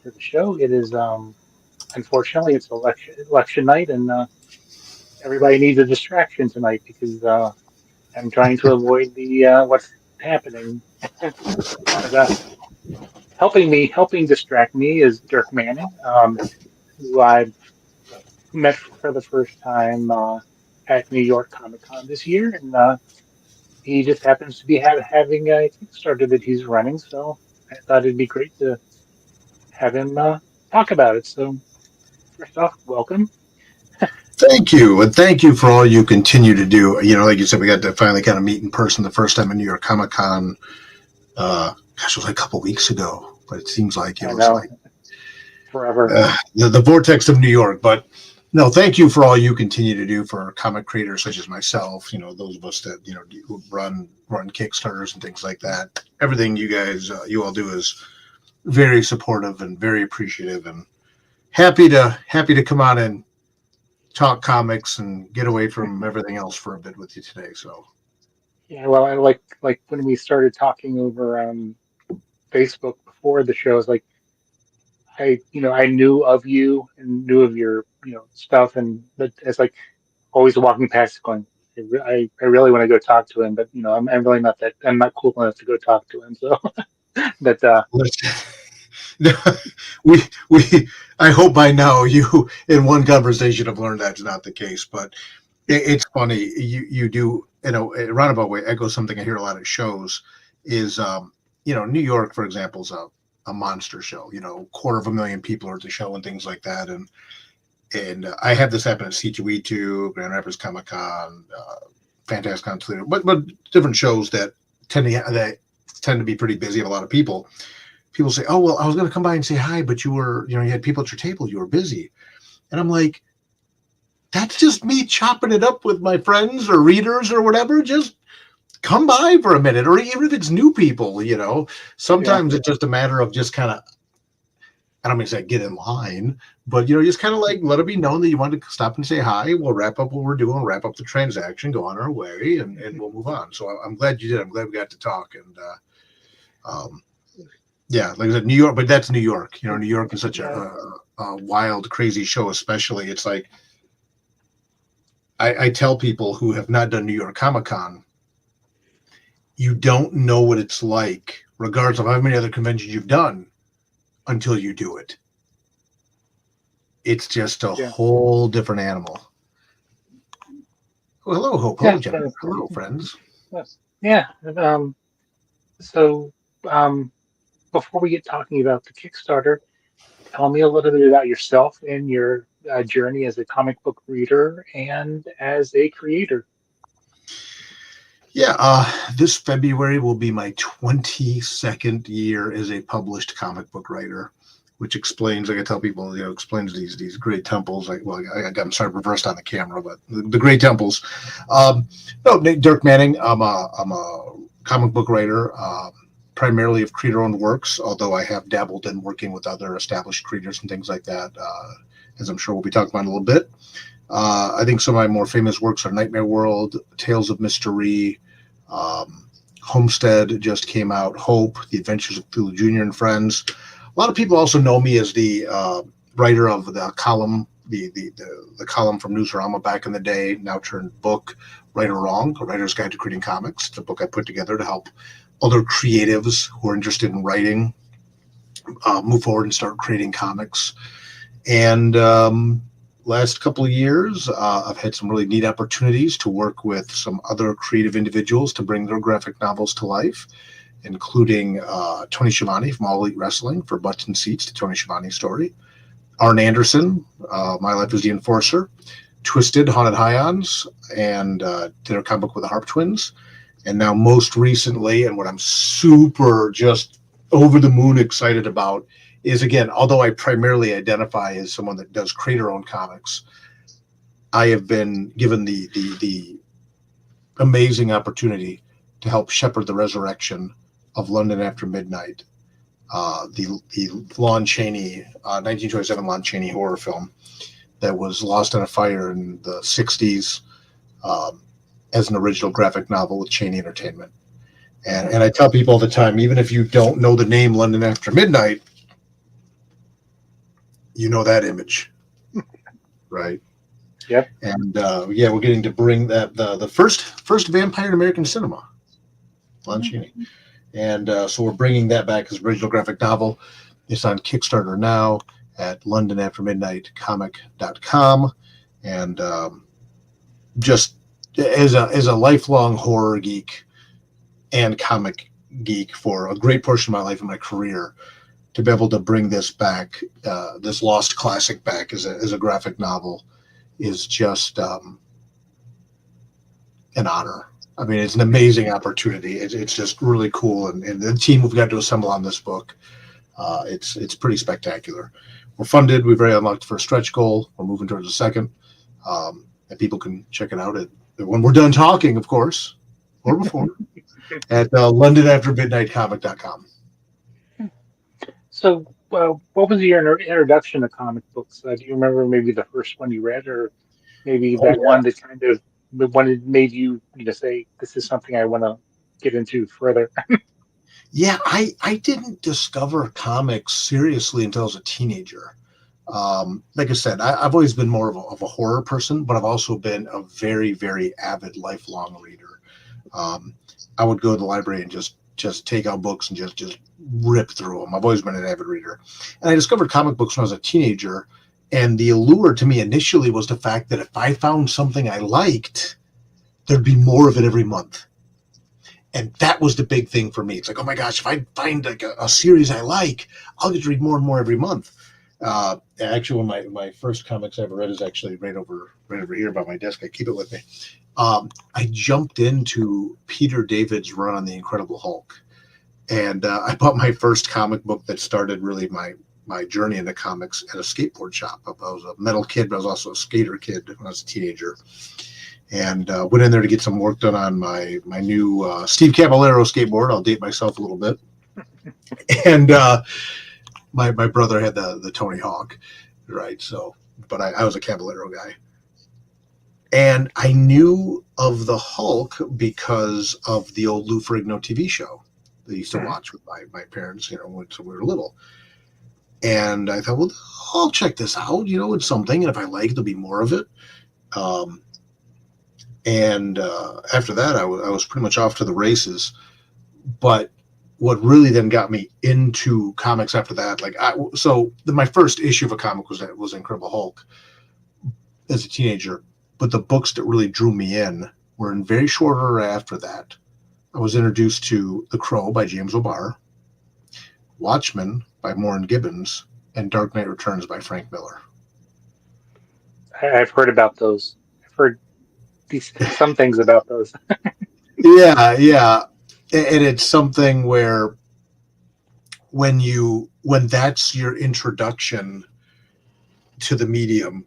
to the show. It is unfortunately it's election night, and everybody needs a distraction tonight because I'm trying to avoid the what's happening. But helping distract me is Dirk Manning, who I met for the first time at New York Comic Con this year, and he just happens to be having a Kickstarter that he's running. So I thought it'd be great to have him talk about it. So first off, welcome. Thank you, and thank you for all you continue to do. Like you said, we got to finally kind of meet in person the first time at New York Comic Con. It was like a couple weeks ago, but it seems like it I was know, like forever. the vortex of New York. But no, thank you for all you continue to do for comic creators such as myself. Those of us that who run Kickstarters and things like that. Everything you guys you all do is very supportive and very appreciative, and happy to come on and talk comics and get away from everything else for a bit with you today. So Yeah, well, I like when we started talking over Facebook before the show. It's like I knew of you and knew of your stuff, and but it's like always walking past, going, I really want to go talk to him, but I'm really not that I'm not cool enough to go talk to him. So, but we we I hope by now you in one conversation have learned that's not the case. But it's funny, you do a roundabout way echo something I hear a lot at shows is New York, for example, is a monster show. 250,000 people are at the show and things like that, and I had this happen at C2E2, Grand Rapids Comic Con, Fantastic Con Toledo, but different shows that tend to be pretty busy, have a lot of people. People say, "Oh, well, I was going to come by and say hi, but you were, you had people at your table, you were busy," and I'm like, "That's just me chopping it up with my friends or readers or whatever. Just come by for a minute, or even if it's new people, sometimes it's just a matter of just kind of." I don't mean to say get in line, but just kind of like let it be known that you want to stop and say hi. We'll wrap up what we're doing, wrap up the transaction, go on our way, and we'll move on. So I'm glad you did. I'm glad we got to talk. And yeah, like I said, New York, but that's New York. New York is such a wild, crazy show. Especially, it's like I tell people who have not done New York Comic Con, you don't know what it's like, regardless of how many other conventions you've done, until you do it. It's just a whole different animal. Well, hello, Hope. Hello, Jennifer. Hello, friends. Yeah. So before we get talking about the Kickstarter, tell me a little bit about yourself and your journey as a comic book reader and as a creator. Yeah, this February will be my 22nd year as a published comic book writer, which explains, like I tell people, explains these great temples. I'm sorry, reversed on the camera, but the great temples. Dirk Manning. I'm a comic book writer, primarily of creator-owned works, although I have dabbled in working with other established creators and things like that, as I'm sure we'll be talking about in a little bit. I think some of my more famous works are Nightmare World, Tales of Mystery, Homestead just came out, Hope, The Adventures of Cthulhu Jr. and Friends. A lot of people also know me as the writer of the column, the column from Newsarama back in the day, now turned book, Right or Wrong, A Writer's Guide to Creating Comics. It's a book I put together to help other creatives who are interested in writing move forward and start creating comics. And last couple of years, I've had some really neat opportunities to work with some other creative individuals to bring their graphic novels to life, including Tony Schiavone from All Elite Wrestling for Butts and Seats, the Tony Schiavone story. Arn Anderson, My Life as the Enforcer, Twisted, Haunted Highons, and did a comic book with the Harp Twins. And now most recently, and what I'm super just over the moon excited about is, again, although I primarily identify as someone that does creator-owned comics, I have been given the amazing opportunity to help shepherd the resurrection of London After Midnight, the Lon Chaney, 1927 Lon Chaney horror film that was lost in a fire in the 60s as an original graphic novel with Chaney Entertainment. And I tell people all the time, even if you don't know the name London After Midnight, You know that image, right? Yep. And yeah, we're getting to bring that the first vampire in American cinema, Lon Chaney, and so we're bringing that back as original graphic novel. It's on Kickstarter now at londonaftermidnightcomic.com, and just as a lifelong horror geek and comic geek for a great portion of my life and my career, to be able to bring this back, this lost classic back as a graphic novel, is just an honor. I mean, it's an amazing opportunity. It's just really cool, and the team we've got to assemble on this book, it's pretty spectacular. We're funded. We've already unlocked the first stretch goal. We're moving towards the second, and people can check it out when we're done talking, of course, or before, at londonaftermidnightcomic.com. So, what was your introduction to comic books? Do you remember maybe the first one you read, or maybe Oh that yeah, one that kind of made you, say, this is something I want to get into further? yeah. I didn't discover comics seriously until I was a teenager. Like I said, I've always been more of a horror person, but I've also been a very, very avid lifelong reader. Um, I would go to the library and just take out books and just rip through them. I've always been an avid reader, and I discovered comic books when I was a teenager. And the allure to me initially was the fact that if I found something I liked, there'd be more of it every month. And that was the big thing for me. It's like, oh my gosh, if I find like a series I like, I'll get to read more and more every month. Actually, one of my first comics I ever read is actually right over here by my desk. I keep it with me. I jumped into Peter David's run on the Incredible Hulk, and I bought my first comic book that started really my journey into comics at a skateboard shop. I was a metal kid, but I was also a skater kid when I was a teenager, and went in there to get some work done on my new Steve Caballero skateboard. I'll date myself a little bit, and my brother had the Tony Hawk, right? So, but I was a Caballero guy. And I knew of the Hulk because of the old Lou Ferrigno TV show that I used to watch with my parents, when we were little. And I thought, well, I'll check this out. It's something. And if I like it, there'll be more of it. Um, and after that, I was pretty much off to the races. But what really then got me into comics after that, my first issue of a comic was Incredible Hulk as a teenager. But the books that really drew me in were in very short order after that. I was introduced to The Crow by James O'Barr, Watchmen by Warren Gibbons, and Dark Knight Returns by Frank Miller. I've heard about those. I've heard some things about those. Yeah, yeah. And it's something where when that's your introduction to the medium,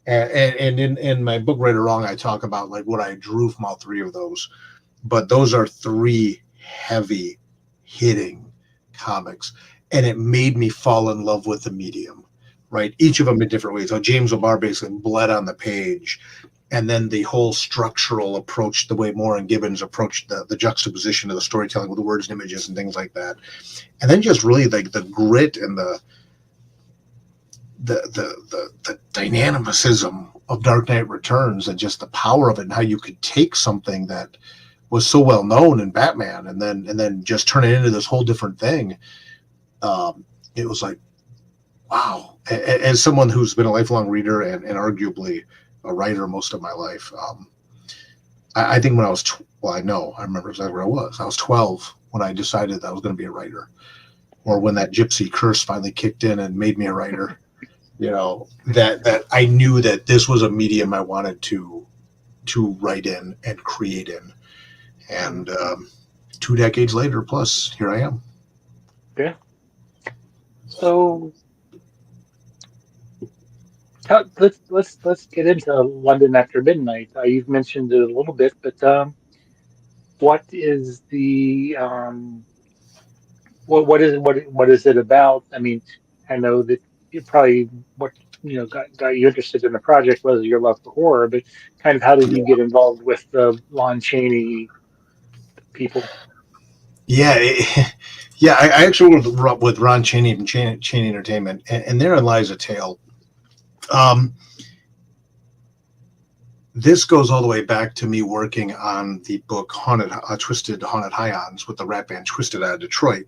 and in my book Right or Wrong, I talk about like what I drew from all three of those, but those are three heavy hitting comics, and it made me fall in love with the medium, right? Each of them in different ways. So James O'Barr basically bled on the page, and then the whole structural approach, the way Warren Gibbons approached the juxtaposition of the storytelling with the words and images and things like that, and then just really like the grit and the dynamicism of Dark Knight Returns, and just the power of it, and how you could take something that was so well known in Batman and then just turn it into this whole different thing. It was like, wow. As someone who's been a lifelong reader and arguably a writer most of my life, I think when I was I remember exactly where I was. I was 12 when I decided that I was going to be a writer, or when that gypsy curse finally kicked in and made me a writer. That I knew that this was a medium I wanted to write in and create in. And 2 decades later, plus, here I am. Yeah. So let's get into London After Midnight. You've mentioned it a little bit, but what is the what is it about? I mean, I know that you probably what got you interested in the project was your love for horror, but kind of how did you get involved with the Lon Chaney people? Yeah, yeah. I actually worked with Ron Chaney from Chaney Entertainment, and therein lies a tale. Um, this goes all the way back to me working on the book Twisted Haunted Highons with the rap band Twisted out of Detroit,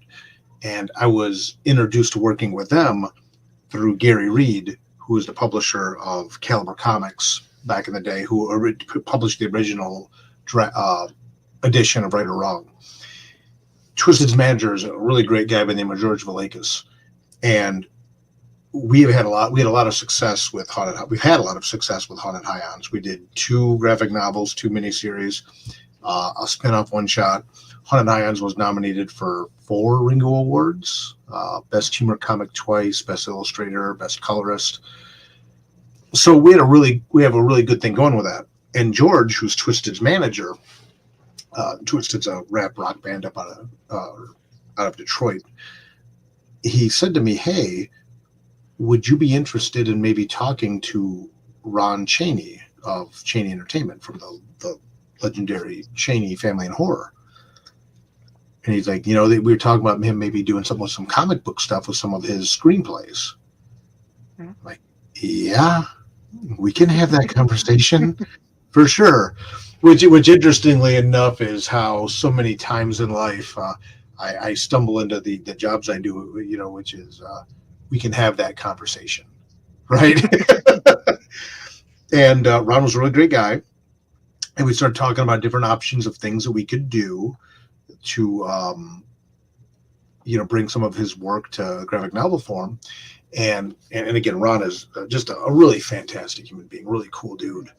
and I was introduced to working with them through Gary Reed, who was the publisher of Caliber Comics back in the day, who published the original edition of Right or Wrong. Twisted's manager is a really great guy by the name of George Valakis, and we've had a lot. We had a lot of success with Haunted. We've had a lot of success with Haunted Highons. We did 2 graphic novels, 2 miniseries, a spin-off one shot. Haunted Highons was nominated for 4 Ringo Awards: Best Humor Comic twice, Best Illustrator, Best Colorist. So we have a really good thing going with that. And George, who's Twisted's manager, Twisted's a rap rock band up out of Detroit. He said to me, "Hey, would you be interested in maybe talking to Ron Chaney of Chaney Entertainment from the legendary Chaney Family and Horror?" And he's like, we were talking about him maybe doing some comic book stuff with some of his screenplays. I'm like, yeah, we can have that conversation for sure. Which interestingly enough is how so many times in life I stumble into the jobs I do, which is we can have that conversation, right? And Ron was a really great guy, and we started talking about different options of things that we could do to bring some of his work to graphic novel form. And again, Ron is just a really fantastic human being, really cool dude.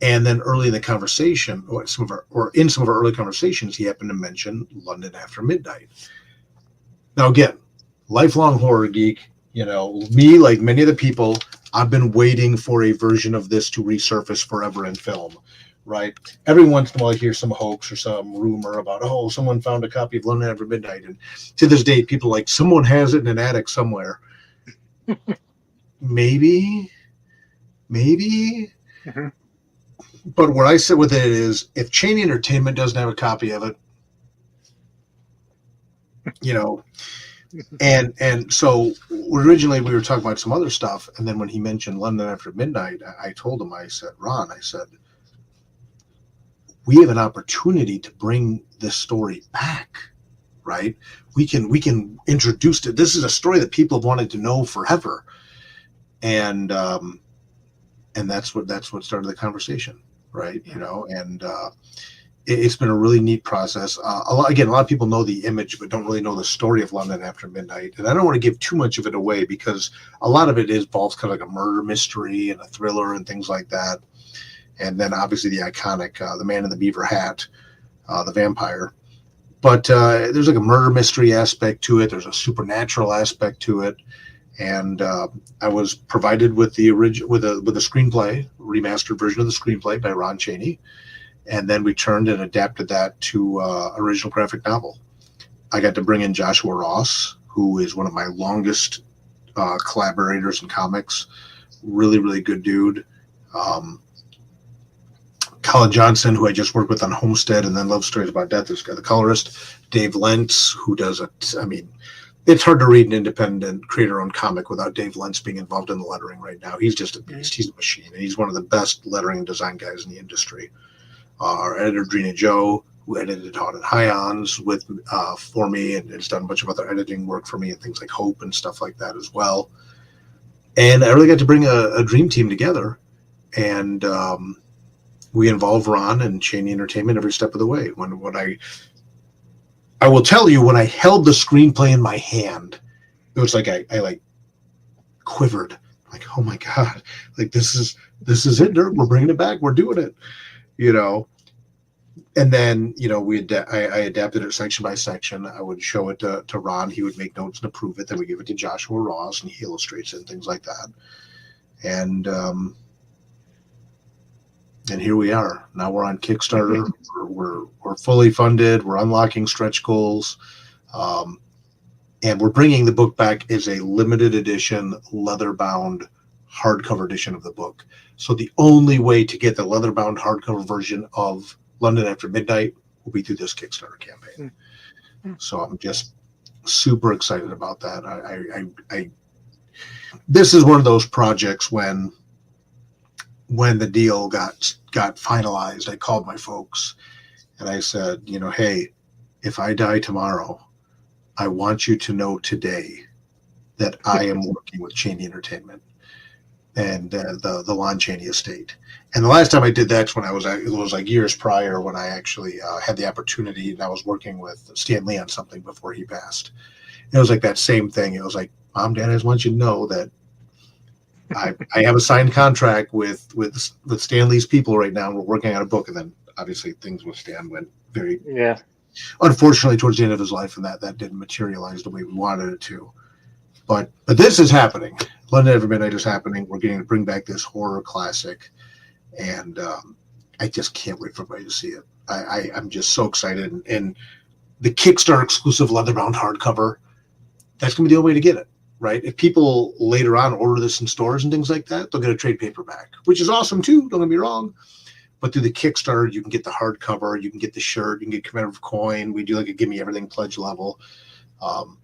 And then early in the conversation, in some of our early conversations, he happened to mention London After Midnight. Now, again, lifelong horror geek, me, like many of the people, I've been waiting for a version of this to resurface forever in film, right? Every once in a while, I hear some hoax or some rumor about, oh, someone found a copy of London After Midnight. And to this day, people are like, someone has it in an attic somewhere. Maybe. Mm-hmm. But where I sit with it is, if Chaney Entertainment doesn't have a copy of it, and so originally we were talking about some other stuff, and then when he mentioned London After Midnight, I told him, I said, Ron, we have an opportunity to bring this story back, right? We can introduce it. This is a story that people have wanted to know forever, and that's what started the conversation, right? And it's been a really neat process. A lot of people know the image, but don't really know the story of London After Midnight. And I don't want to give too much of it away because a lot of it involves kind of like a murder mystery and a thriller and things like that. And then obviously the iconic, the man in the beaver hat, the vampire. But there's like a murder mystery aspect to it. There's a supernatural aspect to it. And I was provided with the with a screenplay, remastered version of the screenplay by Ron Chaney. And then we turned and adapted that to original graphic novel. I got to bring in Joshua Ross, who is one of my longest collaborators in comics. Really, really good dude. Colin Johnson, who I just worked with on Homestead and then Love Stories About Death, is the colorist. Dave Lentz, who does it's hard to read an independent creator-owned comic without Dave Lentz being involved in the lettering right now. He's just a beast. He's a machine, and he's one of the best lettering and design guys in the industry. Our editor, Drina Joe, who edited Haunted Highons for me and has done a bunch of other editing work for me and things like Hope and stuff like that as well. And I really got to bring a dream team together, and we involve Ron and Chaney Entertainment every step of the way. When I will tell you, when I held the screenplay in my hand, it was like I like quivered, like, oh my God, like this is it, Dirk. We're bringing it back. We're doing it. And then, I adapted it section by section. I would show it to Ron. He would make notes and approve it. Then we give it to Joshua Ross, and he illustrates it and things like that. And here we are. Now we're on Kickstarter. We're fully funded. We're unlocking stretch goals. And we're bringing the book back as a limited edition, leather-bound, hardcover edition of the book. So the only way to get the leather-bound hardcover version of London After Midnight will be through this Kickstarter campaign. So I'm just super excited about that. I this is one of those projects when the deal got finalized, I called my folks and I said, hey, if I die tomorrow, I want you to know today that I am working with Cheney Entertainment and the Lon Chaney estate. And the last time I did that's when it was like years prior when I actually had the opportunity, and I was working with Stan Lee on something before he passed. It was like that same thing. It was like, Mom, Dad, I just want you to know that I have a signed contract with Stan Lee's people right now. And we're working on a book, and then obviously things with Stan went very Yeah. unfortunately towards the end of his life, and that didn't materialize the way we wanted it to. But this is happening. London Every Midnight is happening. We're getting to bring back this horror classic, and I just can't wait for everybody to see it. I'm just so excited, and the Kickstarter exclusive leather-bound hardcover, that's going to be the only way to get it, right? If people later on order this in stores and things like that, they'll get a trade paperback, which is awesome too, don't get me wrong. But through the Kickstarter, you can get the hardcover, you can get the shirt, you can get commemorative coin. We do like a Give Me Everything pledge level. I'm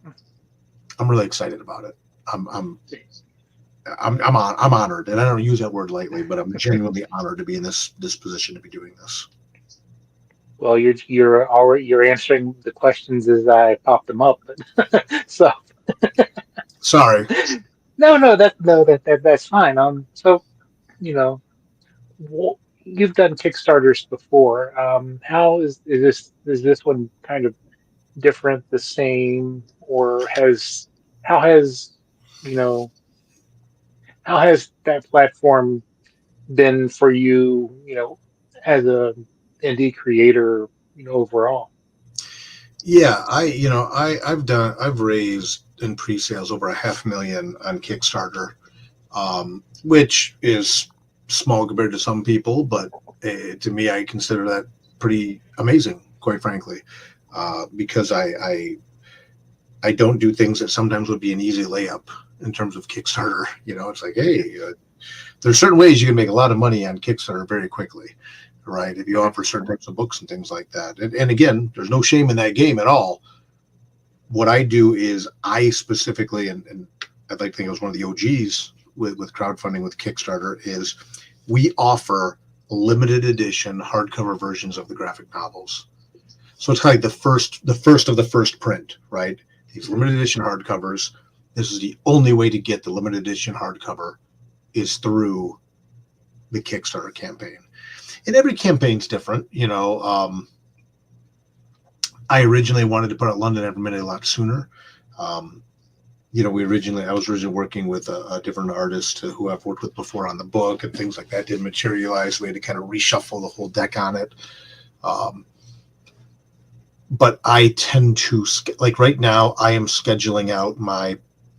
really excited about it. I'm honored, and I don't use that word lightly, but I'm genuinely honored to be in this position to be doing this. Well, you're answering the questions as I pop them up. So Sorry. that's fine. So you know, you've done Kickstarters before. How is this one kind of different, the same, or how has you know how has that platform been for you? As a indie creator, overall. Yeah, I've raised in pre-sales over $500,000 on Kickstarter, which is small compared to some people, but to me, I consider that pretty amazing, quite frankly, because I don't do things that sometimes would be an easy layup in terms of Kickstarter. It's like, hey, there's certain ways you can make a lot of money on Kickstarter very quickly, right? If you offer certain types of books and things like that. And again, there's no shame in that game at all. What I do is I specifically, and I'd like to think I was one of the OGs with crowdfunding with Kickstarter, is we offer limited edition hardcover versions of the graphic novels. So it's kind of like the first of the first print, right? These limited edition hardcovers. This is the only way to get the limited edition hardcover is through the Kickstarter campaign. And every campaign's different. I originally wanted to put out London Every Minute a lot sooner. I was originally working with a different artist who I've worked with before on the book, and things like that didn't materialize. We had to kind of reshuffle the whole deck on it. But I tend to, like right now, I am scheduling out my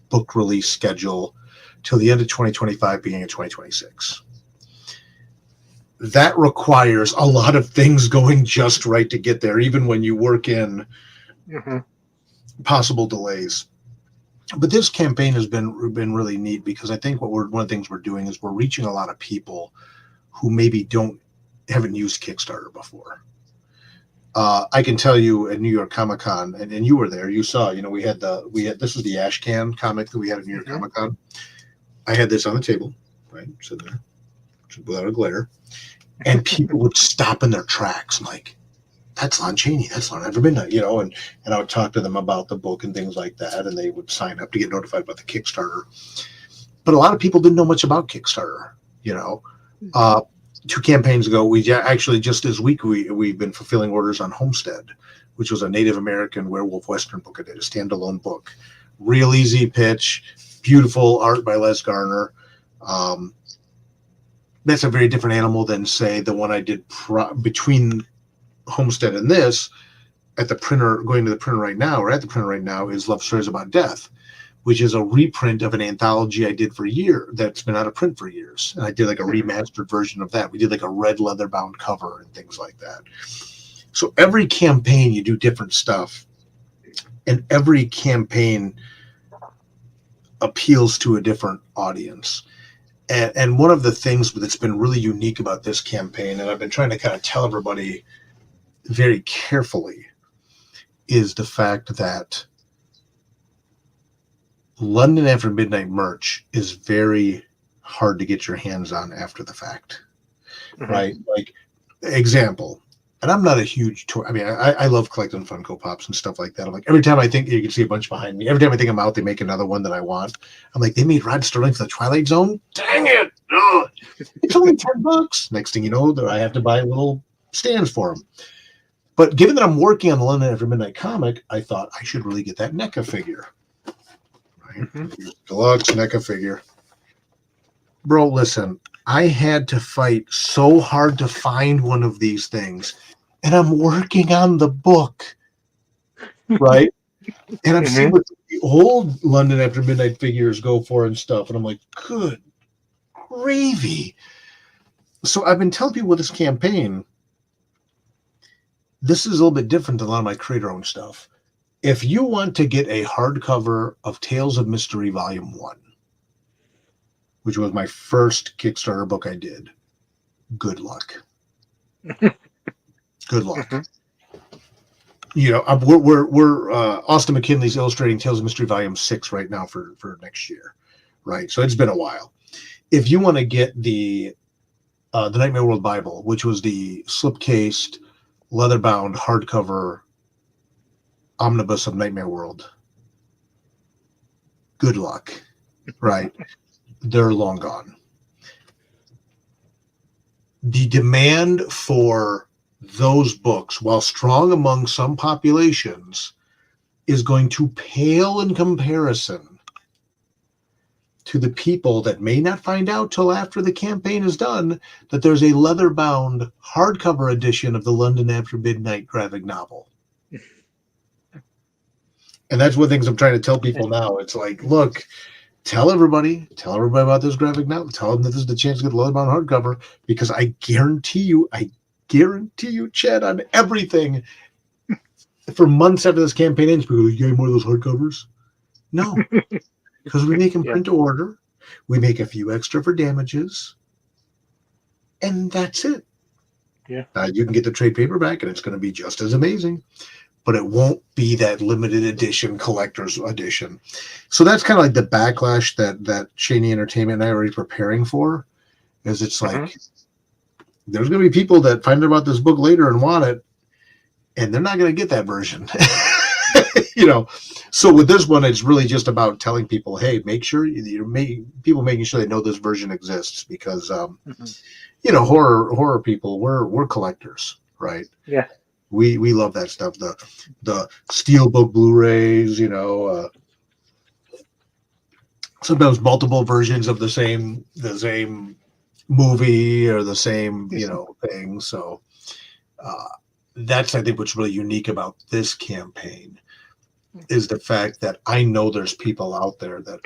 book release schedule till the end of 2025, beginning of 2026. That requires a lot of things going just right to get there, even when you work in possible delays. But this campaign has been really neat because I think one of the things we're doing is we're reaching a lot of people who maybe haven't used Kickstarter before. I can tell you at New York Comic Con, and you were there, you saw, we had this was the Ash Can comic that we had at New York Comic Con. I had this on the table, right, sitting there, without a glare, and people would stop in their tracks. I'm like, that's Lon Chaney, that's Lon Every Midnight, and I would talk to them about the book and things like that, and they would sign up to get notified about the Kickstarter. But a lot of people didn't know much about Kickstarter, 2 campaigns ago, we actually just this week we've been fulfilling orders on Homestead, which was a Native American werewolf Western book. I did a standalone book, real easy pitch, beautiful art by Les Garner. That's a very different animal than, say, the one I did between Homestead and this. At the printer, going to the printer right now, or at the printer right now, is Love Stories About Death, which is a reprint of an anthology I did for a year that's been out of print for years. And I did like a remastered version of that. We did like a red leather bound cover and things like that. So every campaign you do different stuff, and every campaign appeals to a different audience. And one of the things that's been really unique about this campaign, and I've been trying to kind of tell everybody very carefully, is the fact that London After Midnight merch is very hard to get your hands on after the fact, right? Like, example, and I'm not a huge toy. I mean, I love collecting Funko Pops and stuff like that. I'm like, every time I think, you can see a bunch behind me. Every time I think I'm out, they make another one that I want. I'm like, they made Rod Sterling for the Twilight Zone? Dang it! Ugh. It's only $10. Next thing you know, that I have to buy little stands for them. But given that I'm working on the London After Midnight comic, I thought I should really get that NECA figure. Right? Deluxe NECA figure. Bro, listen, I had to fight so hard to find one of these things. And I'm working on the book, right? And I'm seeing what the old London After Midnight figures go for and stuff. And I'm like, good gravy. So I've been telling people with this campaign, this is a little bit different than a lot of my creator-owned stuff. If you want to get a hardcover of Tales of Mystery Volume 1, which was my first Kickstarter book I did, good luck. Good luck. You know, we're Austin McKinley's illustrating Tales of Mystery Volume 6 right now for next year, right? So it's been a while. If you want to get the Nightmare World Bible, which was the slipcased, leather-bound hardcover omnibus of Nightmare World, good luck, right? They're long gone. The demand for those books, while strong among some populations, is going to pale in comparison to the people that may not find out till after the campaign is done that there's a leather-bound hardcover edition of the London After Midnight graphic novel. And that's one of the things I'm trying to tell people now. It's like, look, tell everybody about this graphic novel. Tell them that this is the chance to get the leather-bound hardcover, because I guarantee you, Chad, on everything, for months after this campaign ends, people go, you get more of those hardcovers? No, because we make them print to order. We make a few extra for damages, and that's it. Yeah. You can get the trade paperback, and it's going to be just as amazing, but it won't be that limited edition collector's edition. So that's kind of like the backlash that Cheney Entertainment and I are already preparing for, is it's like, there's going to be people that find out about this book later and want it, and they're not going to get that version. You know, so with this one, it's really just about telling people, hey, make sure making sure they know this version exists, because you know, horror people, we're collectors, right? Yeah. We love that stuff. The Steelbook Blu-rays, you know, sometimes multiple versions of the same movie or the same, you know, thing. So that's, I think, what's really unique about this campaign is the fact that I know there's people out there that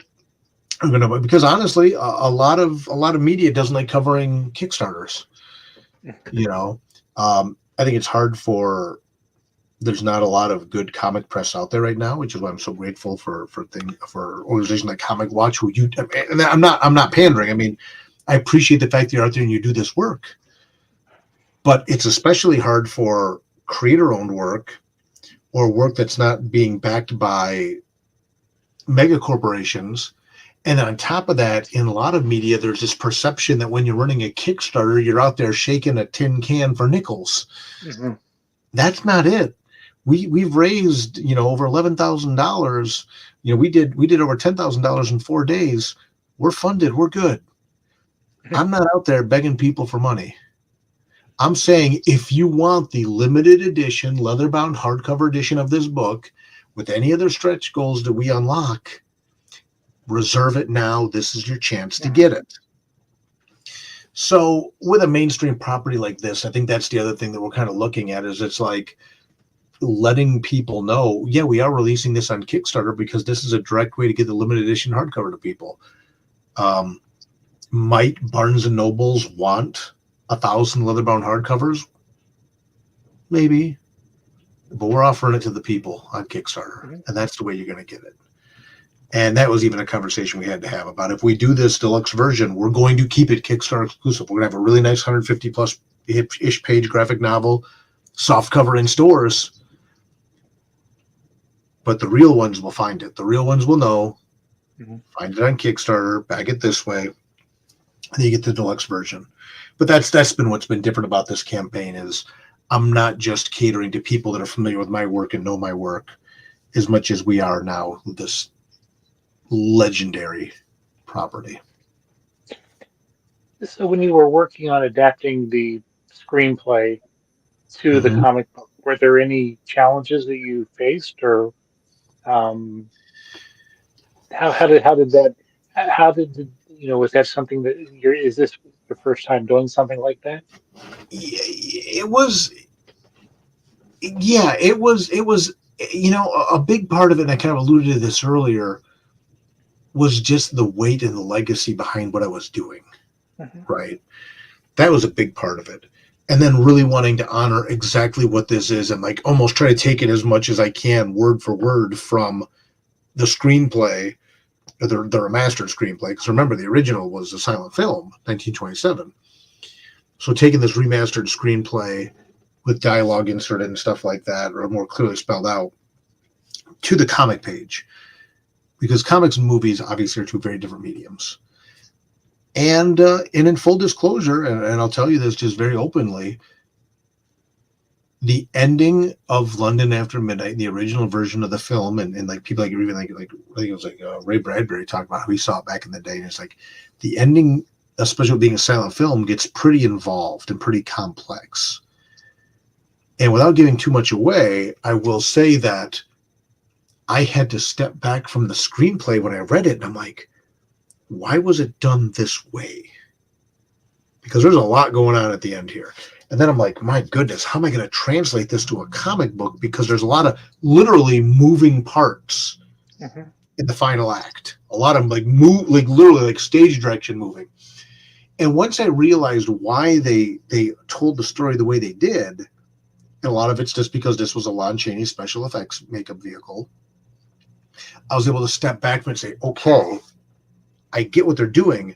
are going to, because honestly, a lot of media doesn't like covering Kickstarters. You know, I think it's hard there's not a lot of good comic press out there right now, which is why I'm so grateful for organizations like Comic Watch, and I'm not pandering. I mean, I appreciate the fact that you're out there and you do this work, but it's especially hard for creator-owned work or work that's not being backed by mega corporations. And on top of that, in a lot of media, there's this perception that when you're running a Kickstarter, you're out there shaking a tin can for nickels. That's not it. We've raised, you know, over $11,000. You know, we did over $10,000 in 4 days. We're funded. We're good. I'm not out there begging people for money. I'm saying, if you want the limited edition, leather-bound hardcover edition of this book with any other stretch goals that we unlock, reserve it now. This is your chance to get it. So with a mainstream property like this, I think that's the other thing that we're kind of looking at, is it's like letting people know, yeah, we are releasing this on Kickstarter because this is a direct way to get the limited edition hardcover to people. Might Barnes and Nobles want 1,000 leather-bound hardcovers? Maybe, but we're offering it to the people on Kickstarter, and that's the way you're going to get it. And that was even a conversation we had to have about, if we do this deluxe version, we're going to keep it Kickstarter exclusive. We're going to have a really nice 150 plus ish page graphic novel, soft cover in stores. but the real ones will find it. The real ones will know, Mhm. find it on Kickstarter, bag it this way, and then you get the deluxe version. But that's been what's been different about this campaign is I'm not just catering to people that are familiar with my work and know my work as much as we are now with this legendary property. So when you were working on adapting the screenplay to the Mm-hmm. comic book, were there any challenges that you faced, or um, how did that how did was that something that you're is this your first time doing something like that? It was, yeah, it was, a big part of it, and I kind of alluded to this earlier, was just the weight and the legacy behind what I was doing, Hmm. right? That was a big part of it. And then really wanting to honor exactly what this is and like almost try to take it as much as I can, word for word, from the screenplay, the remastered screenplay. Because remember, the original was a silent film, 1927. So taking this remastered screenplay with dialogue inserted and stuff like that, or more clearly spelled out, to the comic page. Because comics and movies obviously are two very different mediums. And in full disclosure, and I'll tell you this just very openly, the ending of London After Midnight, the original version of the film, and like people like even like I think it was like Ray Bradbury talked about how he saw it back in the day, and it's like the ending, especially being a silent film, gets pretty involved and pretty complex. And without giving too much away, I will say that I had to step back from the screenplay when I read it, and I'm like, why was it done this way? Because there's a lot going on at the end here. And then I'm like, my goodness, how am I going to translate this to a comic book? Because there's a lot of literally moving parts Hmm. in the final act. A lot of them like move, like literally like stage direction moving. And once I realized why they told the story the way they did, and a lot of it's just because this was a Lon Chaney special effects makeup vehicle, I was able to step back and say, okay, I get what they're doing,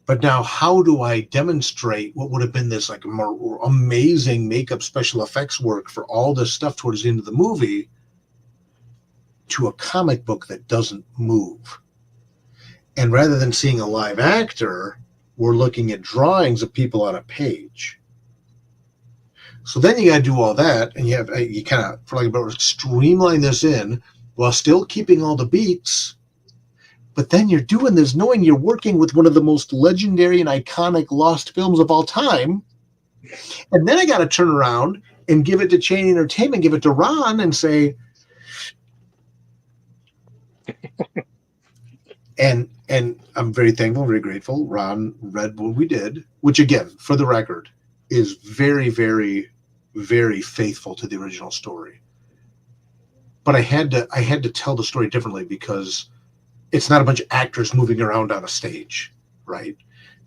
but now how do I demonstrate what would have been this like amazing makeup special effects work for all this stuff towards the end of the movie to a comic book that doesn't move? And rather than seeing a live actor, we're looking at drawings of people on a page. So then you got to do all that, and you kind of, for like a better, streamline this in while still keeping all the beats. But then you're doing this knowing you're working with one of the most legendary and iconic lost films of all time. And then I got to turn around and give it to Chain Entertainment, give it to Ron, and say, and I'm very thankful, very grateful. Ron read what we did, which again, for the record, is very, very, very faithful to the original story. But I had to tell the story differently because it's not a bunch of actors moving around on a stage, right?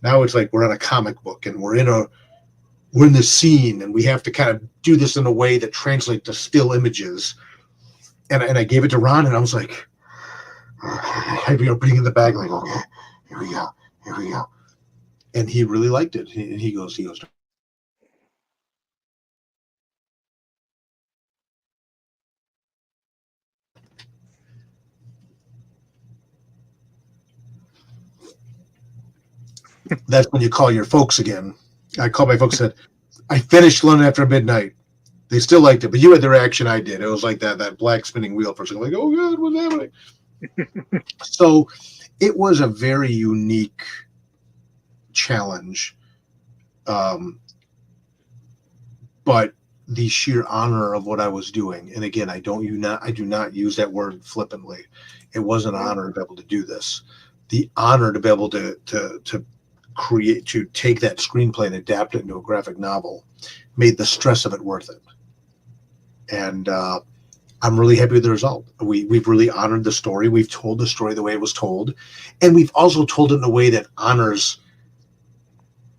Now it's like we're on a comic book and we're in this scene and we have to kind of do this in a way that translates to still images. And I gave it to Ron and I was like, okay, putting in the bag, like, okay, here we go, here we go. And he really liked it. And he goes, that's when you call your folks again. I called my folks and said, I finished London After Midnight. They still liked it, but you had the reaction I did. It was like that black spinning wheel for a second, like, oh God, what's happening? So it was a very unique challenge. Um, but the sheer honor of what I was doing, and again, I do not use that word flippantly. It was an honor to be able to do this. The honor to be able to create, to take that screenplay and adapt it into a graphic novel made the stress of it worth it. And I'm really happy with the result. We've really honored the story. We've told the story the way it was told, and we've also told it in a way that honors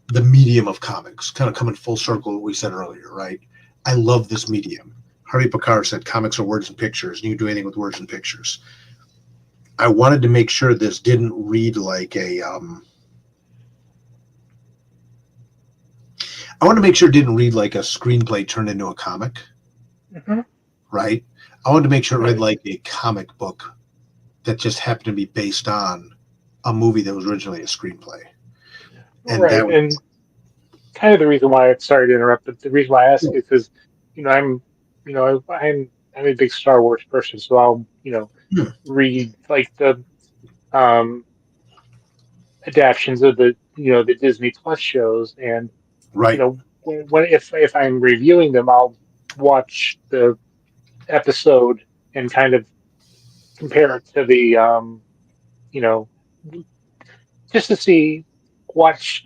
the medium of comics, kind of coming full circle what we said earlier, right? I love this medium. Harvey Pekar said comics are words and pictures, and you can do anything with words and pictures. I wanted to make sure this didn't read like I want to make sure it didn't read like a screenplay turned into a comic, Hmm. right? I wanted to make sure it read Right. like a comic book that just happened to be based on a movie that was originally a screenplay. And that Right. was And kind of the reason why, sorry to interrupt, but the reason why I ask is because, I'm, I'm a big Star Wars person, so I'll, Hmm, read like the um adaptions of the Disney Plus shows, and right, when if I'm reviewing them, I'll watch the episode and kind of compare it to the you know just to see watch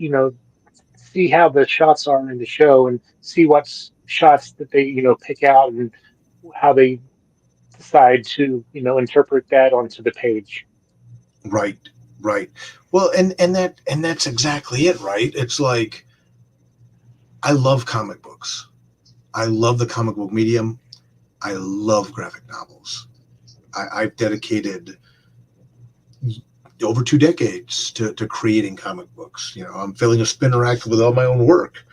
see how the shots are in the show and see what's shots that they pick out and how they decide to interpret that onto the page. right, right. Well, and that's exactly it, right? It's like I love comic books. I love the comic book medium. I love graphic novels. I've dedicated over 2 decades to creating comic books. I'm filling a spinner rack with all my own work.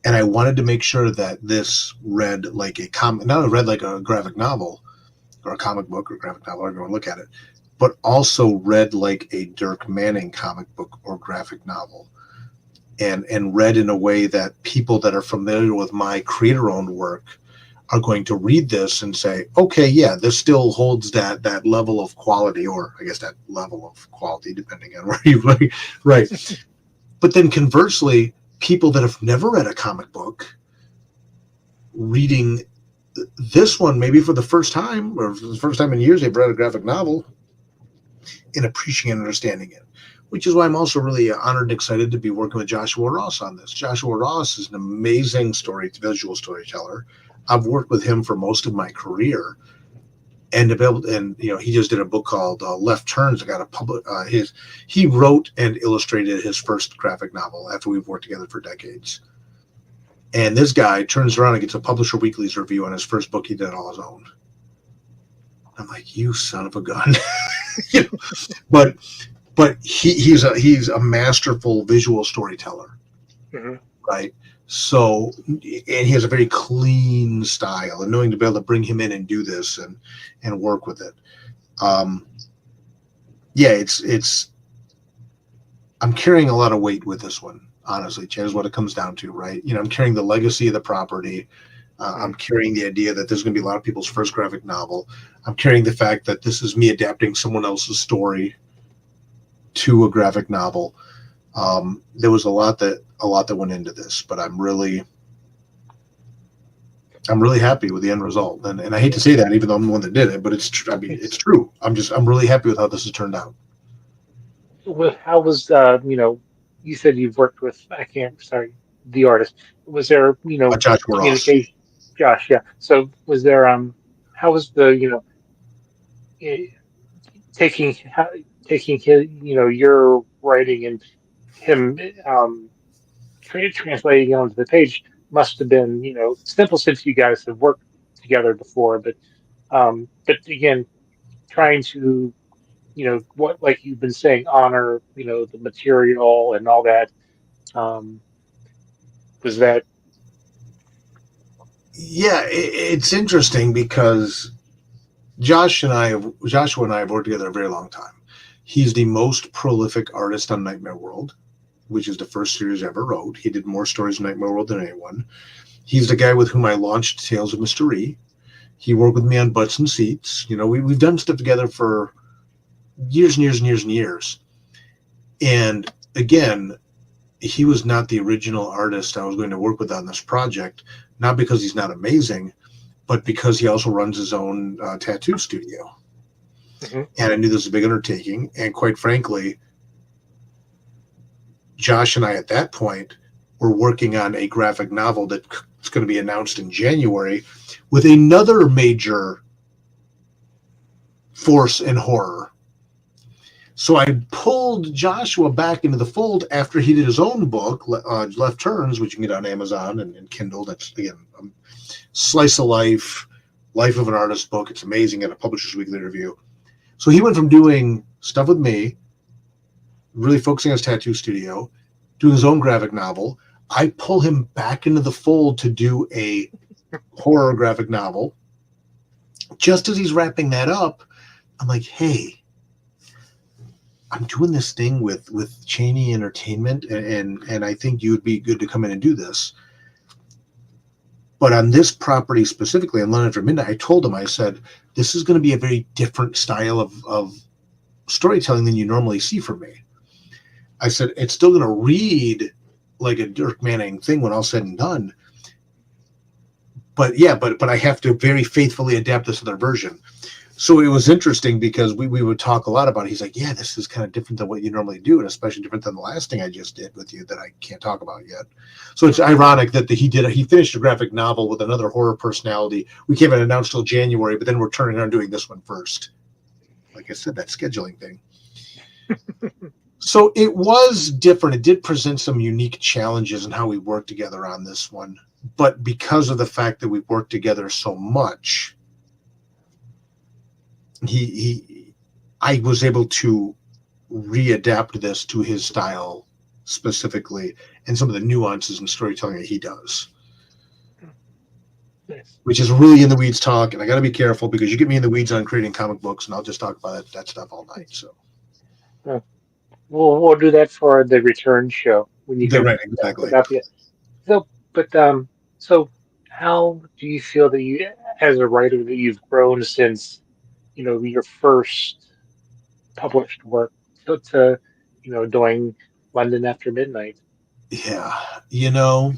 And I wanted to make sure that this read like a comic, not read like a graphic novel or a comic book or graphic novel, however you want to look at it, but also read like a Dirk Manning comic book or graphic novel. And read in a way that people that are familiar with my creator-owned work are going to read this and say, okay, yeah, this still holds that level of quality, or I guess that level of quality, depending on where you like, right. But then conversely, people that have never read a comic book reading this one, maybe for the first time or for the first time in years, they've read a graphic novel and appreciating and understanding it. Which is why I'm also really honored and excited to be working with Joshua Ross on this. Joshua Ross is an amazing visual storyteller. I've worked with him for most of my career, and to be able, and he just did a book called Left Turns. I got a public he wrote and illustrated his first graphic novel after we've worked together for decades. And this guy turns around and gets a Publisher Weekly's review on his first book he did all his own. I'm like, you son of a gun. you know, but he's a masterful visual storyteller, Hmm. right? So, and he has a very clean style, and knowing to be able to bring him in and do this and work with it. Um, yeah, it's I'm carrying a lot of weight with this one, honestly. Chad, is what it comes down to, right? I'm carrying the legacy of the property. I'm carrying the idea that this is going to be a lot of people's first graphic novel. I'm carrying the fact that this is me adapting someone else's story to a graphic novel. There was a lot that went into this, but I'm really happy with the end result. And I hate to say that, even though I'm the one that did it, but it's true. I mean, it's true. I'm really happy with how this has turned out. Well, how was you said you've worked with, I can't, sorry, the artist. Was there Joshua Ross. communication? Josh, yeah. So was there how was the eh, taking taking his your writing and him translating it onto the page must have been simple since you guys have worked together before, but again, trying to what, like you've been saying, honor the material and all that. Um, was that Yeah, it's interesting because Joshua and I have worked together a very long time. He's the most prolific artist on Nightmare World, which is the first series I ever wrote. He did more stories in Nightmare World than anyone. He's the guy with whom I launched Tales of Mystery. He worked with me on Butts and Seats. We've done stuff together for years and years and years and years. And again, he was not the original artist I was going to work with on this project, not because he's not amazing, but because he also runs his own tattoo studio. mhm, And I knew this was a big undertaking. And quite frankly, Josh and I at that point were working on a graphic novel that's going to be announced in January with another major force in horror. So I pulled Joshua back into the fold after he did his own book, Left Turns, which you can get on Amazon and Kindle. That's, again, slice of life of an artist book. It's amazing, at a Publisher's Weekly review. So he went from doing stuff with me, really focusing on his tattoo studio, doing his own graphic novel. I pull him back into the fold to do a horror graphic novel. just as he's wrapping that up, I'm like, hey, I'm doing this thing with Cheney Entertainment, and I think you'd be good to come in and do this. But on this property specifically, on London After Midnight, I told him, I said, this is going to be a very different style of storytelling than you normally see from me. I said, it's still going to read like a Dirk Manning thing when all said and done. But yeah, but I have to very faithfully adapt this other version. So it was interesting because we would talk a lot about it. He's like, yeah, this is kind of different than what you normally do, and especially different than the last thing I just did with you that I can't talk about yet. So it's ironic that he finished a graphic novel with another horror personality. We can't even announce till January, but then we're turning on doing this one first. Like I said, that scheduling thing. So it was different. It did present some unique challenges in how we worked together on this one. But because of the fact that we've worked together so much, I was able to readapt this to his style specifically and some of the nuances in storytelling that he does. Nice. Which is really in the weeds talk, and I got to be careful because you get me in the weeds on creating comic books, and I'll just talk about that stuff all night. So, We'll do that for the return show when you can right, talk exactly. about the so. But so how do you feel that you, as a writer, that you've grown since your first published work to doing London After Midnight? Yeah, you know,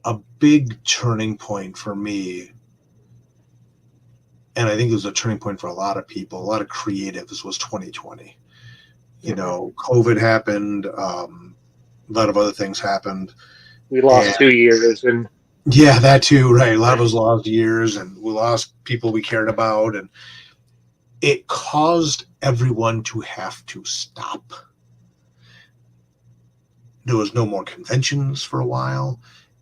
a big turning point for me, and I think it was a turning point for a lot of people, a lot of creatives, was 2020. You Hmm. know, COVID happened, a lot of other things happened, We and lost 2 years, and yeah, that too, right? A lot of us lost years, and we lost people we cared about, and it caused everyone to have to stop. There was no more conventions for a while.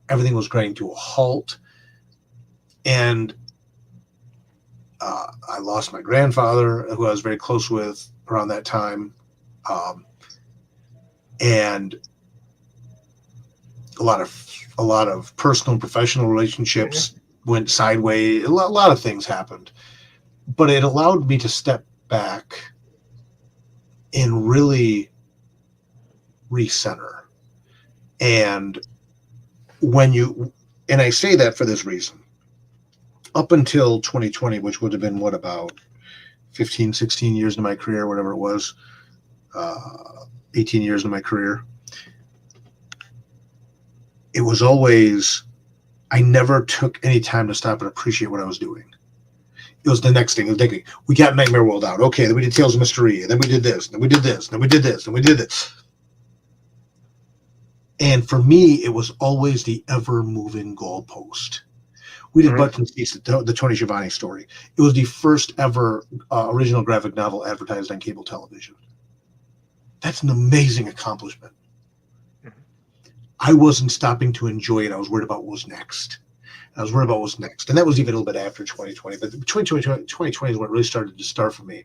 Everything was grinding to a halt, and I lost my grandfather, who I was very close with around that time, and a lot of personal and professional Mhm. relationships went sideways. A lot of things happened, but it allowed me to step back and really recenter. And when you, and I say that for this reason, up until 2020, which would have been what, about 15, 16 years into my career, whatever it was, 18 years into my career, it was always, I never took any time to stop and appreciate what I was doing. It was the next thing. It was thinking, we got Nightmare World out. Okay, then we did Tales of Mystery, and then we did this, and then we did this, and then we did this, and we did this. And for me, it was always the ever moving goalpost. We did Mhm. Butts and Seats, the Tony Schiavone story. It was the first ever original graphic novel advertised on cable television. That's an amazing accomplishment. Mhm. I wasn't stopping to enjoy it. I was worried about what was next. I was worried about what was next. And that was even a little bit after 2020. But 2020 is when it really started to start for me.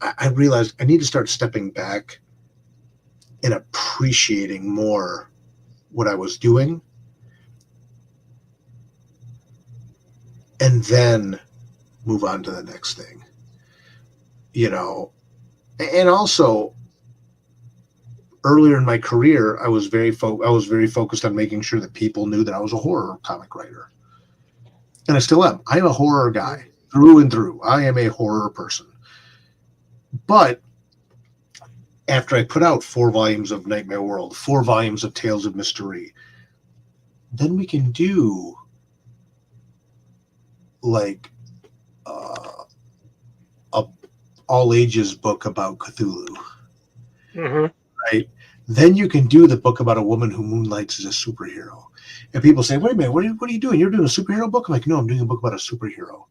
I realized I need to start stepping back and appreciating more what I was doing, and then move on to the next thing. You know, and also earlier in my career, I was very focused on making sure that people knew that I was a horror comic writer, and I still am. I am a horror Mhm. guy through and through. I am a horror person. But after I put out 4 volumes of Nightmare World, 4 volumes of Tales of Mystery, then we can do like uh, a all ages book about Cthulhu, Mhm. right? Then you can do the book about a woman who moonlights as a superhero. And people say, wait a minute, what are you doing? You're doing a superhero book? I'm like, no, I'm doing a book about a superhero.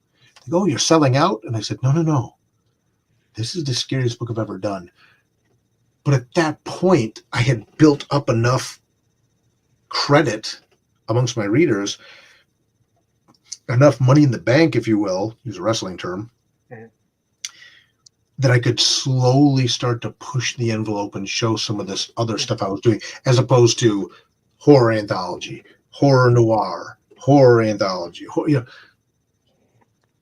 They go, oh, you're selling out? And I said, no, no, no. This is the scariest book I've ever done. But at that point, I had built up enough credit amongst my readers, enough money in the bank, if you will, use a wrestling term, Mhm. that I could slowly start to push the envelope and show some of this other Mhm. stuff I was doing, as opposed to horror anthology, horror noir, horror anthology,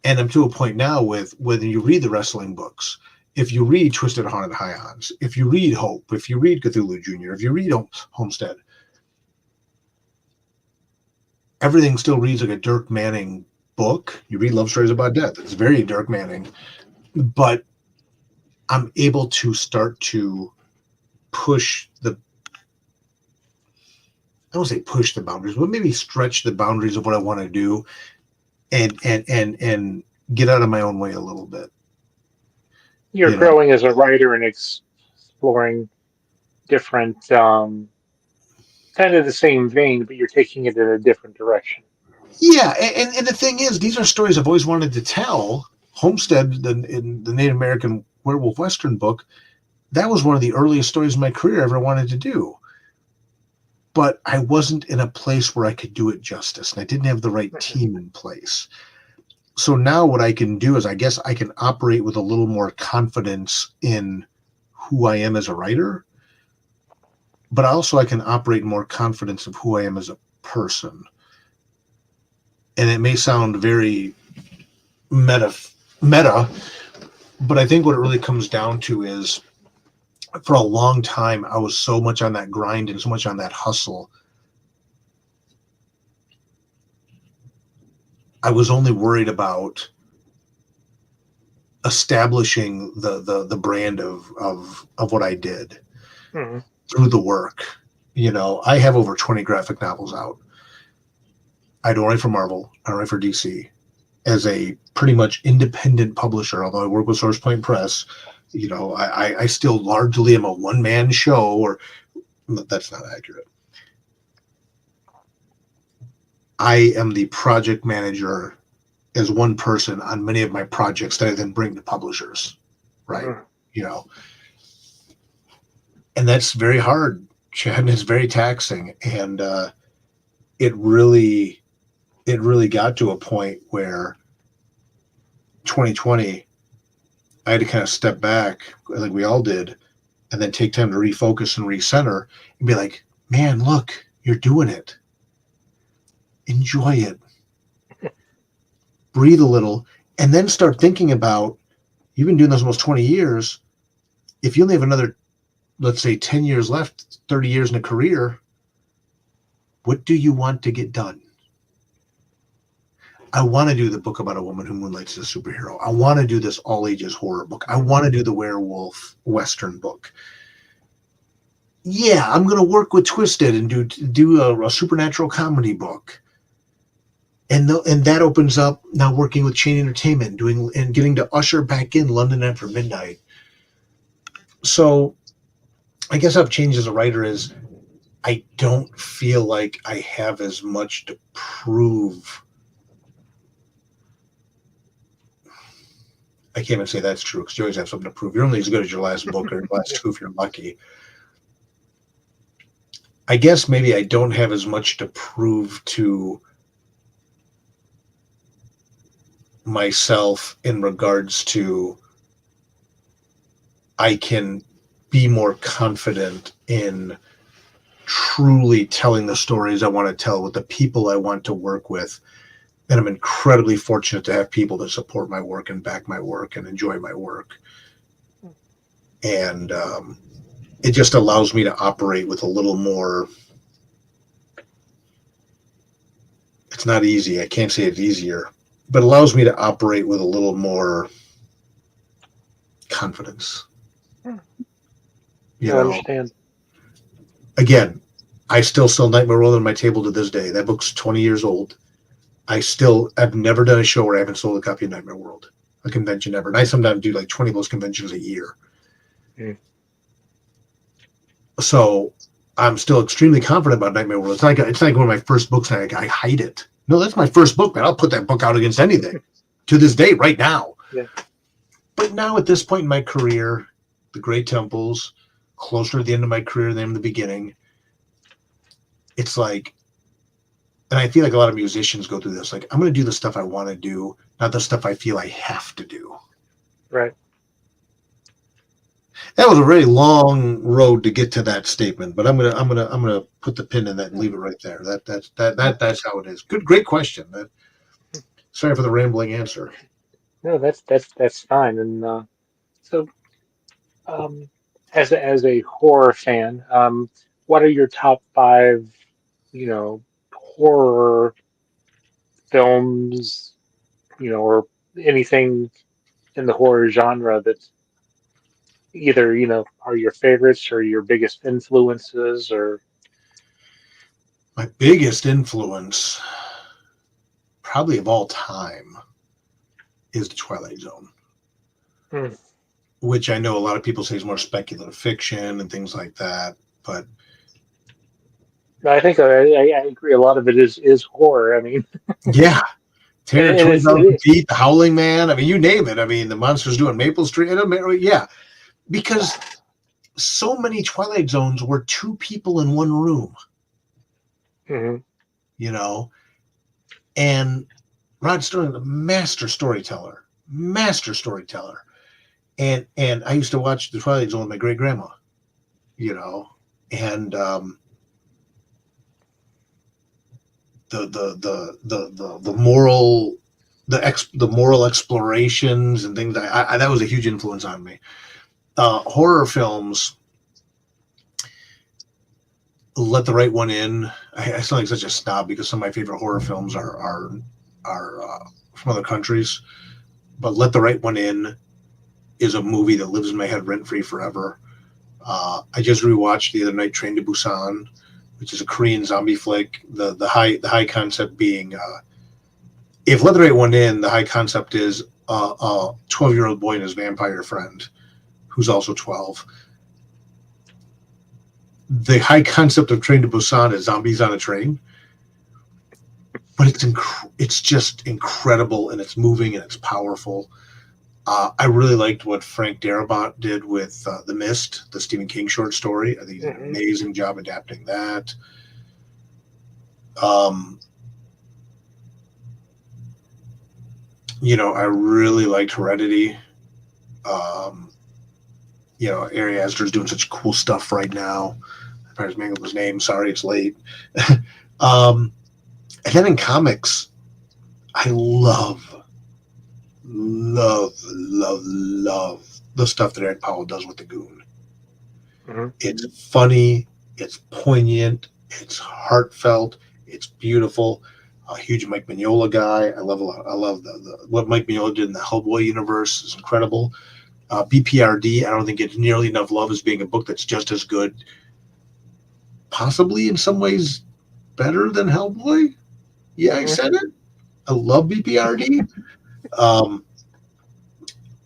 and I'm to a point now with when you read the wrestling books, if you read Twisted Haunted Highons, if you read Hope, if you read Cthulhu Jr., if you read Homestead, everything still reads like a Dirk Manning book. You read Love Stories About Death. It's very Dirk Manning. But I'm able to start to push the, I don't say push the boundaries, but maybe stretch the boundaries of what I want to do and get out of my own way a little bit. You're You know? growing as a writer and exploring different, kind of the same vein, but you're taking it in a different direction. Yeah, and the thing is, these are stories I've always wanted to tell. Homestead, in the Native American Werewolf Western book, that was one of the earliest stories in my career I ever wanted to do. But I wasn't in a place where I could do it justice, and I didn't have the right team in place. So now what I can do is I guess I can operate with a little more confidence in who I am as a writer, but also I can operate more confidence of who I am as a person. And it may sound very meta, but I think what it really comes down to is for a long time, I was so much on that grind and so much on that hustle. I was only worried about establishing the brand of what I did Mm-hmm. through the work. I have over 20 graphic novels out. I don't write for Marvel. I don't write for DC. As a pretty much independent publisher, although I work with Source Point Press, I still largely am a one-man show, or that's not accurate. I am the project manager as one person on many of my projects that I then bring to publishers, right? Mm-hmm. And that's very hard, Chad. It's very taxing, and it really got to a point where 2020, I had to kind of step back, like we all did, and then take time to refocus and recenter and be like, man, look, you're doing it. Enjoy it. Breathe a little, and then start thinking about, you've been doing this almost 20 years. If you only have another, let's say 10 years left, 30 years in a career, what do you want to get done? I want to do the book about a woman who moonlights as a superhero. I want to do this all ages horror book. I want to do the werewolf Western book. Yeah, I'm going to work with Twisted and do a supernatural comedy book. And that opens up now working with Chain Entertainment, and getting to usher back in London After Midnight. So I guess I've changed as a writer is I don't feel like I have as much to prove. I can't even say that's true because you always have something to prove. You're only as good as your last book or your last two if you're lucky. I guess maybe I don't have as much to prove to myself in regards to I can be more confident in truly telling the stories I want to tell with the people I want to work with. And I'm incredibly fortunate to have people that support my work and back my work and enjoy my work. And it just allows me to operate with a little more. It's not easy. I can't say it's easier, but it allows me to operate with a little more confidence. I understand. Again, I still sell Nightmare World on my table to this day. That book's 20 years old. I've never done a show where I haven't sold a copy of Nightmare World, a convention ever. And I sometimes do like 20 of those conventions a year. Mm. So I'm still extremely confident about Nightmare World. It's like one of my first books and I hide it. No, that's my first book, man. I'll put that book out against anything to this day, right now. Yeah. But now at this point in my career, the Grey Temples, closer to the end of my career than in the beginning, it's like, and I feel like a lot of musicians go through this, like, I'm going to do the stuff I want to do, not the stuff I feel I have to do. Right. That was a very long road to get to that statement, but I'm gonna put the pin in that and leave it right there. That's how it is. Good, great question. Sorry for the rambling answer. No, that's fine. And so, um, as a horror fan, what are your top five, horror films, or anything in the horror genre that either, are your favorites or your biggest influences or My biggest influence, probably of all time, is the Twilight Zone, Hmm. which I know a lot of people say is more speculative fiction and things like that. But I think I agree. A lot of it is horror. I mean, yeah, Terror and it's 20,000 Feet, The Howling Man. I mean, you name it. I mean, the monsters doing Maple Street. Yeah, because so many Twilight Zones were two people in one room, Mhm. you know, and Rod Sterling, a master storyteller. And I used to watch the Twilight Zone with my great grandma, you know, and the moral the moral explorations and things that was a huge influence on me. Horror films, Let the Right One In. I sound like such a snob because some of my favorite horror films are from other countries, but Let the Right One In is a movie that lives in my head rent free forever. I just rewatched the other night Train to Busan, which is a Korean zombie flick. The high concept being, if Let the Right One In, the high concept is a 12-year-old boy and his vampire friend, who's also 12. The high concept of Train to Busan is zombies on a train, but it's just incredible, and it's moving and it's powerful. I really liked what Frank Darabont did with The Mist, the Stephen King short story. I think he did an Mhm. amazing job adapting that. Um, I really liked Heredity. Um, Ari Aster's doing such cool stuff right now. I probably mangled his name. Sorry, it's late. um, and then in comics, I love the stuff that Ed Powell does with the Goon. Mhm. It's funny, it's poignant, it's heartfelt, it's beautiful. A huge Mike Mignola guy. I love what Mike Mignola did in the Hellboy universe is incredible. BPRD, I don't think gets nearly enough love as being a book that's just as good, possibly in some ways better than Hellboy. Yeah, I Mhm. said it. I love BPRD. Um,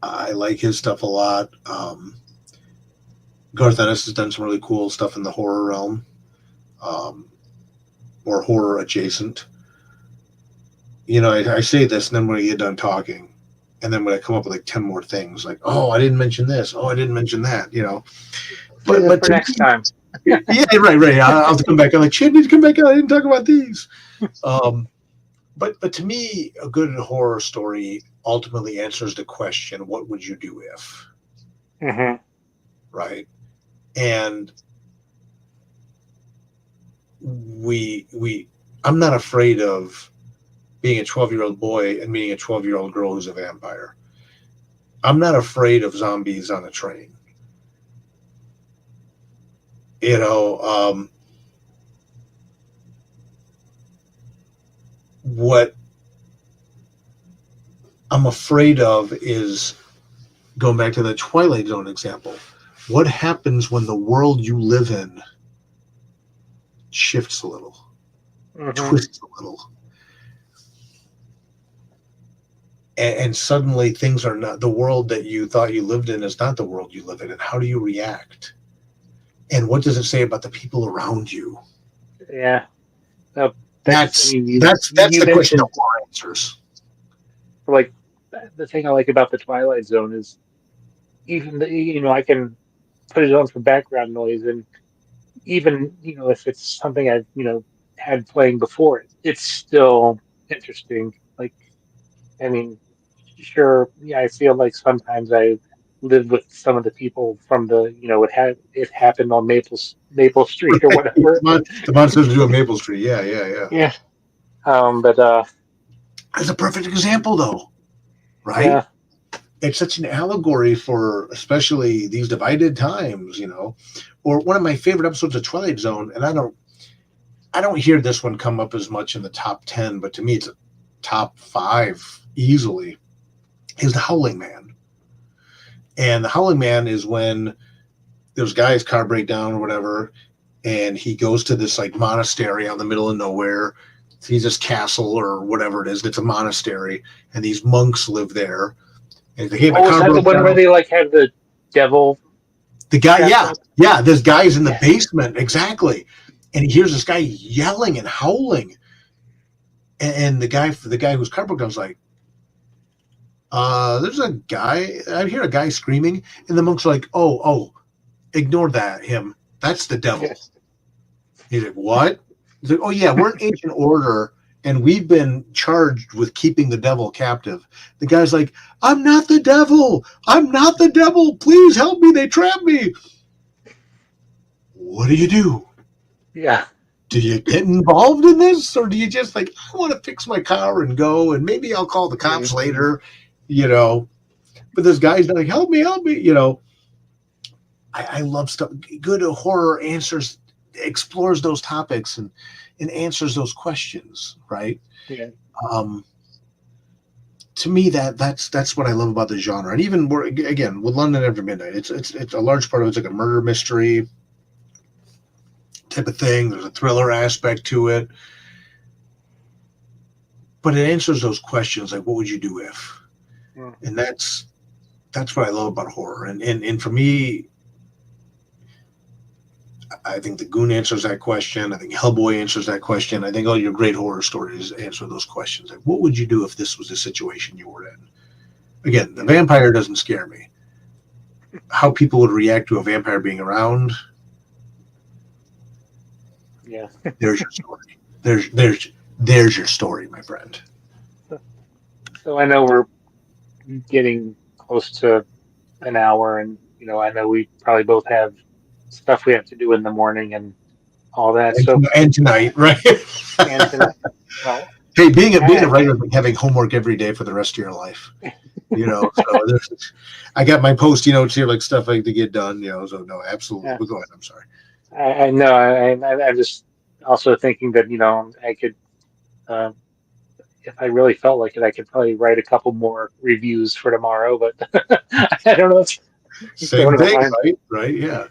I like his stuff a lot. Garth Ennis has done some really cool stuff in the horror realm, um, or horror adjacent. I say this, and then when I get done talking, and then when I come up with like 10 more things, like, oh, I didn't mention this, oh, I didn't mention that, Save it But for to next time. me, yeah, right. I'll have to come back. I'm like, shit, need to come back out. I didn't talk about these. Um, but to me, a good horror story ultimately answers the question, what would you do if? Mhm. Right? And we I'm not afraid of being a 12-year-old boy and meeting a 12-year-old girl who's a vampire. I'm not afraid of zombies on a train. You know, what I'm afraid of is going back to the Twilight Zone example. What happens when the world you live in shifts a little, Mhm. twists a little, and suddenly things are not the world that you thought you lived in is not the world you live in, and how do you react? And what does it say about the people around you? Yeah. No, I That's mean, that's you the question mentioned of more answers. like the thing I like about the Twilight Zone is even I can put it on for background noise, and even if it's something I've had playing before, it's still interesting. Like, I mean, sure, yeah, I feel like sometimes I live with some of the people from the, it happened on Maple Street or Right. whatever. The monsters do a Maple Street. Yeah, yeah, yeah. Yeah. But That's a perfect example, though, right? yeah, It's such an allegory for especially these divided times, Or one of my favorite episodes of Twilight Zone, and I don't hear this one come up as much in the top 10, but to me it's a top 5 easily, is the Howling Man. And the Howling Man is when those guys car break down or whatever, and he goes to this like monastery out in the middle of nowhere. He's this castle or whatever it is. It's a monastery, and these monks live there. And he's like, hey, my oh, is car that the broke one where down. they like have the devil The guy, trapped yeah, up? yeah, this guy's in the Yeah. basement, exactly. And he hears this guy yelling and howling. And the guy whose car broke down is like, there's a guy, I hear a guy screaming, and the monk's like, oh, ignore him. That's the devil. Yes. He's like, what? He's like, oh yeah, we're an ancient order, and we've been charged with keeping the devil captive. The guy's like, I'm not the devil. I'm not the devil. Please help me. They trapped me. What do you do? Yeah. Do you get involved in this, or do you just like, I want to fix my car and go, and maybe I'll call the cops later, But this guy's like, help me. I love stuff. Good horror explores those topics and answers those questions, right? Yeah. To me, that's what I love about the genre. And even again with London After Midnight, it's a large part of it's like a murder mystery type of thing. There's a thriller aspect to it, but it answers those questions like, what would you do if? And that's what I love about horror. And for me, I think The Goon answers that question. I think Hellboy answers that question. I think all your great horror stories answer those questions. Like, what would you do if this was the situation you were in? Again, the vampire doesn't scare me. How people would react to a vampire being around. Yeah. There's your story. There's your story, my friend. So I know we're getting close to an hour, and I know we probably both have stuff we have to do in the morning and all that. So And tonight, right? and tonight, well, Hey, being a I, writer is like having homework every day for the rest of your life. So I got my post-it notes here, like stuff I like to get done. So no, absolutely. yeah, But go ahead. I'm sorry. I know. I'm just also thinking that I could, uh, if I really felt like it, I could probably write a couple more reviews for tomorrow. But I don't know. Same Don't know if thing, I'm right? Right? Yeah.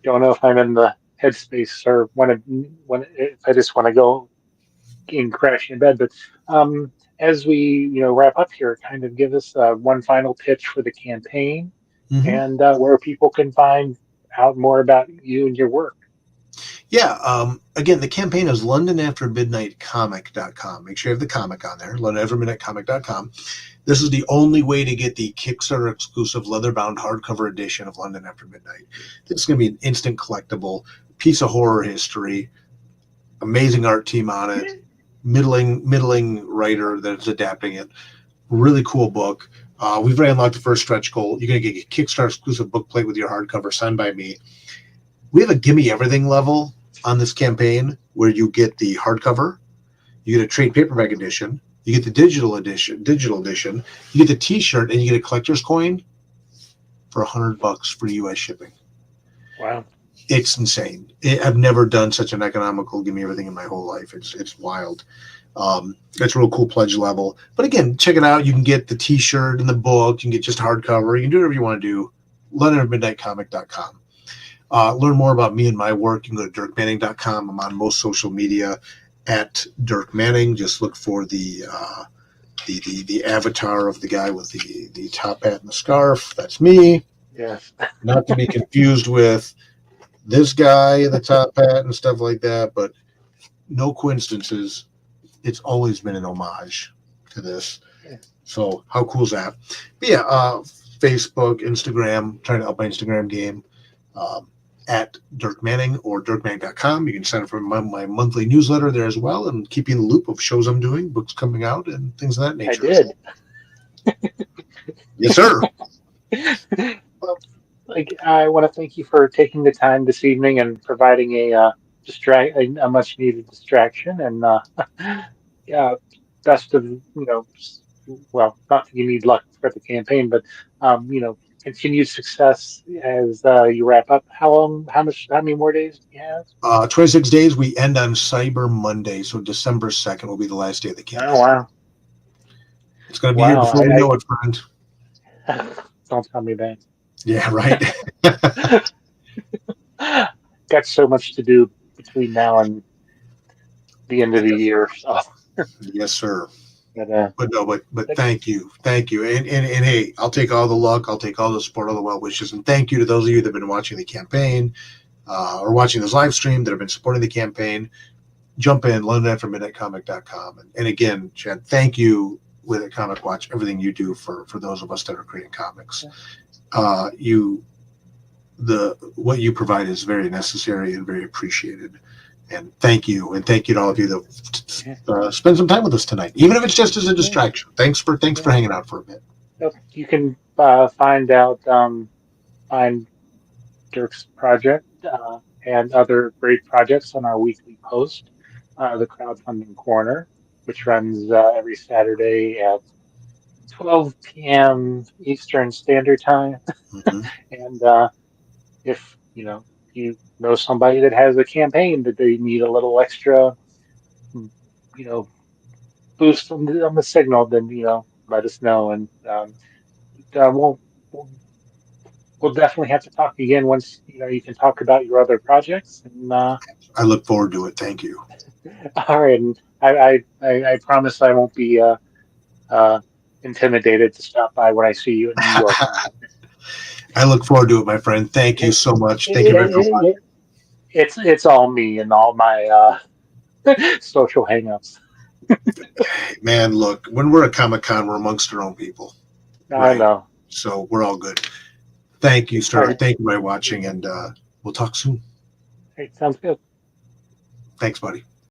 don't know if I'm in the headspace or when if I just want to go and crash in bed. But as we wrap up here, kind of give us one final pitch for the campaign Mm-hmm. and where people can find out more about you and your work. Yeah. Again, the campaign is LondonAfterMidnightComic.com. Make sure you have the comic on there, LondonAfterMidnightComic.com. This is the only way to get the Kickstarter exclusive leather-bound hardcover edition of London After Midnight. This is going to be an instant collectible piece of horror history. Amazing art team on it. Middling writer that's adapting it. Really cool book. We've already unlocked the first stretch goal. You're going to get a Kickstarter exclusive book plate with your hardcover signed by me. We have a gimme everything level on this campaign where you get the hardcover, you get a trade paperback edition, you get the digital edition, you get the T-shirt, and you get a collector's coin for $100 for U.S. shipping. Wow, It's insane. I've never done such an economical gimme everything in my whole life. It's wild. It's a real cool pledge level. But again, check it out. You can get the T-shirt and the book. You can get just hardcover. You can do whatever you want to do. LondonAfterMidnightComic.com. Learn more about me and my work. You can go to dirkmanning.com. I'm on most social media at Dirk Manning. Just look for the avatar of the guy with the top hat and the scarf. That's me. yes, Not to be confused with this guy in the top hat and stuff like that, but no coincidences. It's always been an homage to this. So how cool is that? But yeah, Facebook, Instagram, trying to up my Instagram game. At Dirk Manning or dirkmanning.com. You can sign up for my monthly newsletter there as well and keep you in the loop of shows I'm doing, books coming out, and things of that nature. I did. Yes, sir. Well, like I want to thank you for taking the time this evening and providing a much needed distraction and yeah, best of well, not that you need luck for the campaign, but continued success as you wrap up. How many more days do you have? 26 days. We end on Cyber Monday, so December 2nd will be the last day of the Oh campaign. wow, It's going to be here wow! before we know it, friend. Don't tell me that. Yeah, right. Got so much to do between now and the end of the year. So, Yes, sir. but, But no, but thank you, and hey, I'll take all the luck, I'll take all the support, all the well wishes, and thank you to those of you that have been watching the campaign, or watching this live stream that have been supporting the campaign. Jump in, LondonAfterMidnightComic.com, and again, Chad, thank you with a Comic Watch, everything you do for those of us that are creating comics. You the what you provide is very necessary and very appreciated. And thank you to all of you that spend some time with us tonight, even if it's just as a yeah, distraction. Thanks for yeah. hanging out for a bit. Yep. You can find Dirk's project and other great projects on our weekly post, the Crowdfunding Corner, which runs every Saturday at 12 p.m. Eastern Standard Time. Mm-hmm. And if you know somebody that has a campaign that they need a little extra, you know, boost on the signal, then let us know, and we'll we'll definitely have to talk again once you can talk about your other projects. And I look forward to it. Thank you. all right, and I promise I won't be uh, intimidated to stop by when I see you in New York. I look forward to it, my friend. Thank you It, so much. Thank you very much. it, it, it's all me and all my social hangups. Man, look, when we're at Comic Con, we're amongst our own people, I right? know. So we're all good. Thank you, All sir. right, Thank you for watching, and we'll talk soon. all right, sounds good. Thanks, buddy.